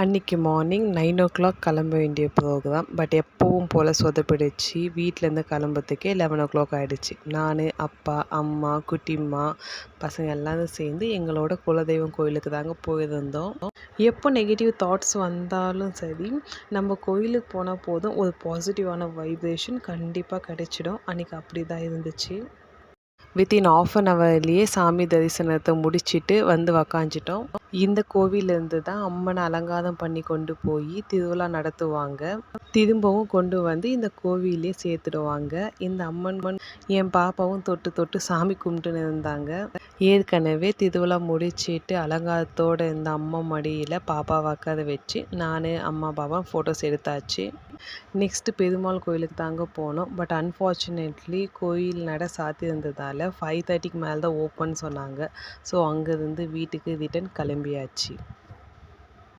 அன்றைக்கி மார்னிங் 9 கிளம்ப வேண்டிய ப்ரோக்ராம். பட் எப்பவும் போல் சொதப்பிடுச்சு. வீட்டிலேருந்து கிளம்புறதுக்கே 11 ஆகிடுச்சு. நான், அப்பா, அம்மா, குட்டிம்மா பசங்க எல்லாரும் சேர்ந்து எங்களோட குலதெய்வம் கோயிலுக்கு தாங்க போயிருந்தோம். எப்போ நெகட்டிவ் தாட்ஸ் வந்தாலும் சரி, நம்ம கோயிலுக்கு போனால் போதும், ஒரு பாசிட்டிவான வைப்ரேஷன் கண்டிப்பாக கிடைச்சிடும். அன்றைக்கி அப்படி தான் இருந்துச்சு. வித்தின் ஆஃப் அன் ஹவர்லேயே சாமி தரிசனத்தை முடிச்சுட்டு வந்து உக்காந்துட்டோம். இந்த கோவிலேருந்து தான் அம்மனை அலங்காரம் பண்ணி கொண்டு போய் திருவிழா நடத்துவாங்க. திரும்பவும் கொண்டு வந்து இந்த கோவிலே சேர்த்துடுவாங்க. இந்த அம்மன் என் பாப்பாவும் தொட்டு தொட்டு சாமி கும்பிட்டுன்னு இருந்தாங்க. ஏற்கனவே திருவிழா முடிச்சிட்டு அலங்காரத்தோடு இருந்த அம்மா மடியில் பாப்பாவை உட்கார வச்சு நான், அம்மா, பாப்பா ஃபோட்டோஸ் எடுத்தாச்சு. நெக்ஸ்ட்டு பெருமாள் கோயிலுக்கு தாங்க போனோம். பட் அன்ஃபார்ச்சுனேட்லி கோயில் நட சாத்தி இருந்ததால் 5:30க்கு மேலே தான் ஓப்பன் சொன்னாங்க. ஸோ அங்கேருந்து வீட்டுக்கு ரிட்டன் கிளம்பியாச்சு.